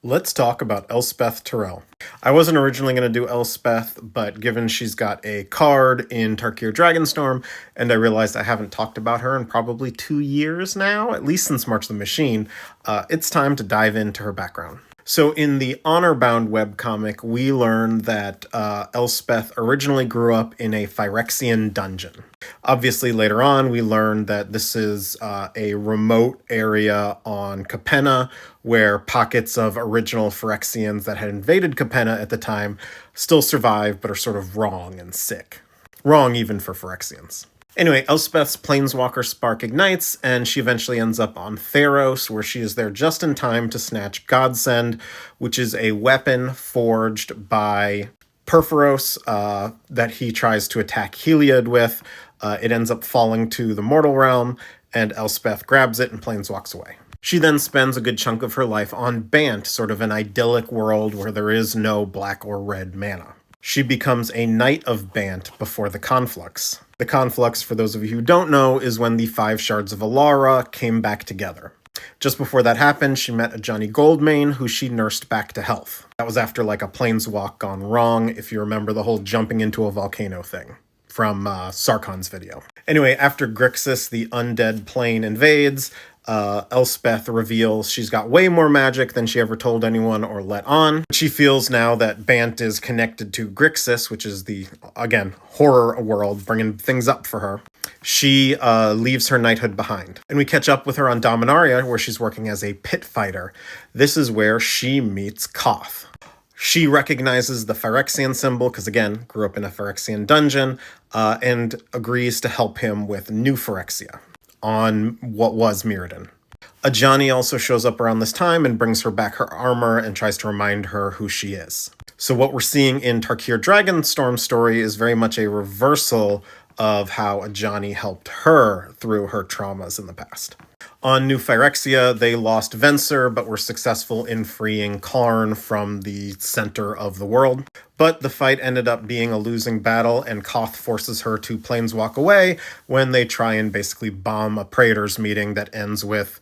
Let's talk about Elspeth Tirel. I wasn't originally going to do Elspeth, but given she's got a card in Tarkir Dragonstorm, and I realized I haven't talked about her in probably 2 years now, at least since March the Machine, it's time to dive into her background. So in the Honor-Bound webcomic, we learn that Elspeth originally grew up in a Phyrexian dungeon. Obviously, later on, we learn that this is a remote area on Capenna where pockets of original Phyrexians that had invaded Capenna at the time still survive but are sort of wrong and sick. Wrong even for Phyrexians. Anyway, Elspeth's planeswalker spark ignites, and she eventually ends up on Theros, where she is there just in time to snatch Godsend, which is a weapon forged by Perforos that he tries to attack Heliod with. It ends up falling to the mortal realm, and Elspeth grabs it and planeswalks away. She then spends a good chunk of her life on Bant, sort of an idyllic world where there is no black or red mana. She becomes a Knight of Bant before the Conflux. The Conflux, for those of you who don't know, is when the 5 shards of Alara came back together. Just before that happened, she met a Johnny Goldmane, who she nursed back to health. That was after like a planeswalk gone wrong, if you remember the whole jumping into a volcano thing from Sarkon's video. Anyway, after Grixis, the undead plane, invades, Elspeth reveals she's got way more magic than she ever told anyone or let on. She feels now that Bant is connected to Grixis, which is the, again, horror world, bringing things up for her. She leaves her knighthood behind. And we catch up with her on Dominaria, where she's working as a pit fighter. This is where she meets Koth. She recognizes the Phyrexian symbol, because again, grew up in a Phyrexian dungeon, and agrees to help him with New Phyrexia on what was Mirrodin. Ajani also shows up around this time and brings her back her armor and tries to remind her who she is. So what we're seeing in Tarkir Dragonstorm's story is very much a reversal of how Ajani helped her through her traumas in the past. On New Phyrexia, they lost Venser, but were successful in freeing Karn from the center of the world. But the fight ended up being a losing battle, and Koth forces her to planeswalk away when they try and basically bomb a Praetors meeting that ends with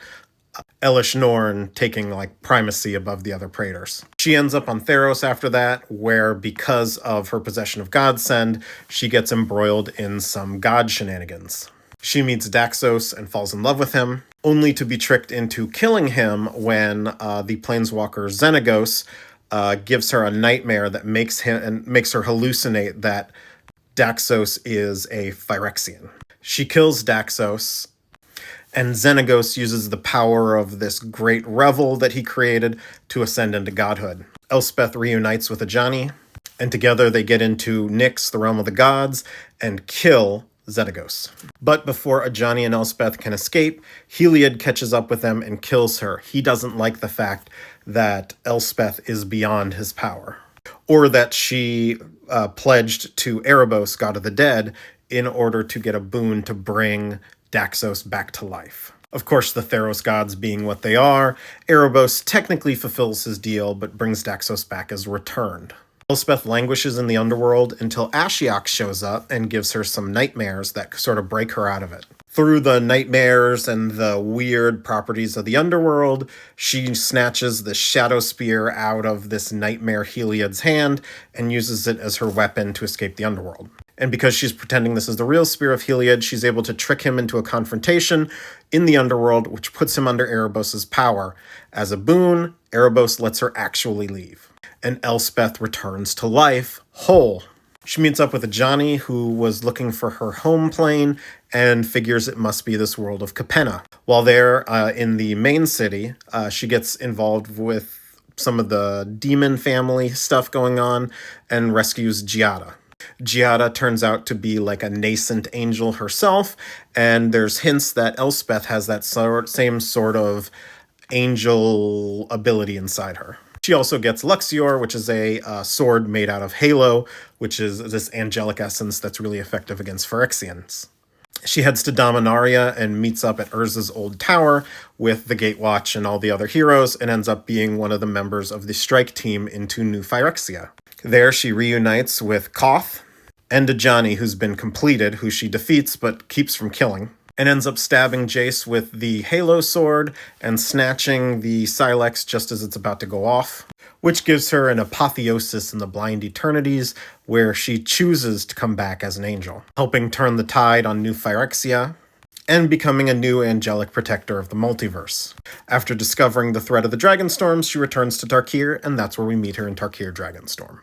Elish Norn taking like primacy above the other Praetors. She ends up on Theros after that, where because of her possession of Godsend, she gets embroiled in some god shenanigans. She meets Daxos and falls in love with him, only to be tricked into killing him when the planeswalker Xenagos gives her a nightmare that makes her hallucinate that Daxos is a Phyrexian. She kills Daxos, and Xenagos uses the power of this great revel that he created to ascend into godhood. Elspeth reunites with Ajani, and together they get into Nyx, the realm of the gods, and kill Xenagos. But before Ajani and Elspeth can escape, Heliod catches up with them and kills her. He doesn't like the fact that Elspeth is beyond his power, or that she pledged to Erebos, god of the dead, in order to get a boon to bring Daxos back to life. Of course, the Theros gods being what they are, Erebos technically fulfills his deal, but brings Daxos back as returned. Elspeth languishes in the underworld until Ashiok shows up and gives her some nightmares that sort of break her out of it. Through the nightmares and the weird properties of the underworld, she snatches the Shadow Spear out of this nightmare Heliod's hand and uses it as her weapon to escape the underworld. And because she's pretending this is the real Spear of Heliod, she's able to trick him into a confrontation in the underworld, which puts him under Erebos' power. As a boon, Erebos lets her actually leave, and Elspeth returns to life, whole. She meets up with Ajani, who was looking for her home plane, and figures it must be this world of Capenna. While there in the main city, she gets involved with some of the demon family stuff going on, and rescues Giada. Giada turns out to be like a nascent angel herself, and there's hints that Elspeth has that same sort of angel ability inside her. She also gets Luxior, which is a sword made out of Halo, which is this angelic essence that's really effective against Phyrexians. She heads to Dominaria and meets up at Urza's old tower with the Gatewatch and all the other heroes, and ends up being one of the members of the strike team into New Phyrexia. There she reunites with Koth and Ajani, who's been completed, who she defeats but keeps from killing. and ends up stabbing Jace with the Halo sword and snatching the Silex just as it's about to go off, which gives her an Apotheosis in the Blind Eternities, where she chooses to come back as an angel, helping turn the tide on New Phyrexia, and becoming a new angelic protector of the multiverse. After discovering the threat of the Dragonstorms, she returns to Tarkir, and that's where we meet her in Tarkir Dragonstorm.